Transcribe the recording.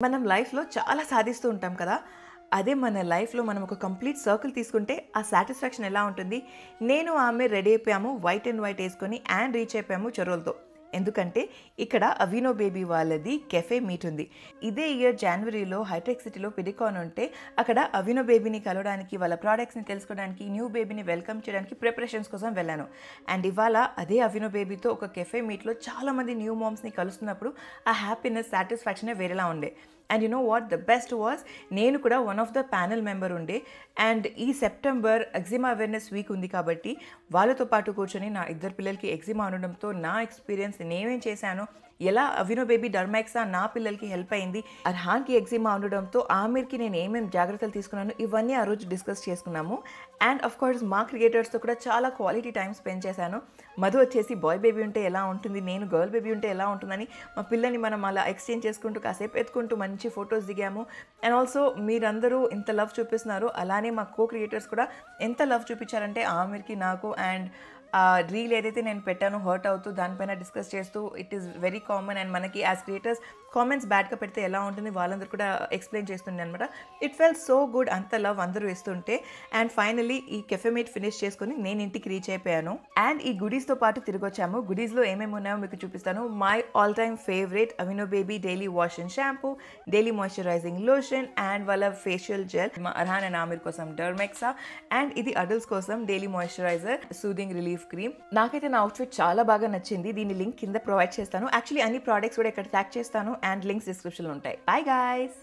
మనం లైఫ్‌లో చాలా సాధిస్తూ ఉంటాం కదా! అదే మన లైఫ్‌లో మనం ఒక కంప్లీట్ సర్కిల్ తీసుకుంటే ఆ సాటిస్ఫాక్షన్ ఎలా ఉంటుంది? నేను ఆమె రెడీ అయిపోయాము. వైట్ అండ్ వైట్ ఏసుకొని అండ్ రీచ్ అయిపోయాము చెరోలతో. ఎందుకంటే ఇక్కడ అవినో బేబీ వాళ్ళది కెఫే మీట్ ఉంది. ఇదే ఇయర్ జనవరిలో హైటెక్ సిటీలో పిడికాన్ ఉంటే అక్కడ అవినో బేబీని కలవడానికి, వాళ్ళ ప్రొడక్ట్స్‌ని తెలుసుకోవడానికి, న్యూ బేబీని వెల్కమ్ చేయడానికి ప్రిపరేషన్స్ కోసం వెళ్ళాను. అండ్ ఇవాళ అదే అవినో బేబీతో ఒక కెఫే మీట్‌లో చాలామంది న్యూ మామ్స్‌ని కలుస్తున్నప్పుడు ఆ హ్యాపీనెస్, సాటిస్ఫాక్షనే వేరేలా ఉండే. And you know what the best was, నేను కూడా one of the panel member ఉండే. అండ్ ఈ సెప్టెంబర్ ఎగ్జిమా అవేర్నెస్ వీక్ ఉంది కాబట్టి వాళ్ళతో పాటు కూర్చొని నా ఇద్దరు పిల్లలకి ఎగ్జిమా ఉండడంతో నా ఎక్స్పీరియన్స్ నేనేం చేశాను, ఎలా అవినో బేబీ డర్మాక్సా నా పిల్లలకి హెల్ప్ అయింది, అర్హాన్కి ఎగ్జిమా ఉండడంతో ఆమిర్కి నేను ఏమేమి జాగ్రత్తలు తీసుకున్నాను, ఇవన్నీ ఆ రోజు డిస్కస్ చేసుకున్నాము. అండ్ ఆఫ్ కోర్స్ మా క్రియేటర్స్తో కూడా చాలా క్వాలిటీ టైం స్పెండ్ చేశాను. మధు వచ్చేసి బాయ్ బేబీ ఉంటే ఎలా ఉంటుంది, నేను గర్ల్ బేబీ ఉంటే ఎలా ఉంటుందని మా పిల్లని మనం అలా ఎక్స్చేంజ్ చేసుకుంటూ కాసేపు ఎత్తుకుంటూ మంచి ఫొటోస్ దిగాము. అండ్ ఆల్సో మీరందరూ ఇంత లవ్ చూపిస్తున్నారు, అలానే మా కో క్రియేటర్స్ కూడా ఎంత లవ్ చూపించారంటే ఆమిర్కి, నాకు. అండ్ రీల్ ఏదైతే నేను పెట్టానో హర్ట్ అవుతూ దానిపైన డిస్కస్ చేస్తూ, it is very common. And మనకి యాజ్ క్రియేటర్స్ కామెంట్స్ బ్యాడ్గా పెడితే ఎలా ఉంటుంది వాళ్ళందరూ కూడా ఎక్స్ప్లెయిన్ చేస్తుండే అనమాట. ఇట్ ఫెల్ సో గుడ్, అంత లవ్ అందరూ ఇస్తుంటే. అండ్ ఫైనలీ ఈ కెఫే మీట్ ఫినిష్ చేసుకుని నేను ఇంటికి రీచ్ అయిపోయాను. అండ్ ఈ గుడీస్తో పాటు తిరిగి వచ్చాము. గుడీస్లో ఏమేమి ఉన్నాయో మీకు చూపిస్తాను. My all time favourite Aveeno baby daily wash and shampoo, daily moisturising lotion, and వాళ్ళ ఫేషియల్ జెల్, మా అర్హాన్ అండ్ ఆమిర్ కోసం డర్మెక్సా, అండ్ ఇది అడల్ట్స్ కోసం daily moisturiser, soothing relief cream. నాకైతే నా అవుట్ఫిట్ చాలా బాగా నచ్చింది. దీని లింక్ కింద ప్రొవైడ్ చేస్తాను. యాక్చువల్లీ అన్ని ప్రోడక్ట్స్ కూడా ఇక్కడ ట్యాగ్ చేస్తాను అండ్ లింక్స్ డిస్క్రిప్షన్లో ఉంటాయి. Bye guys.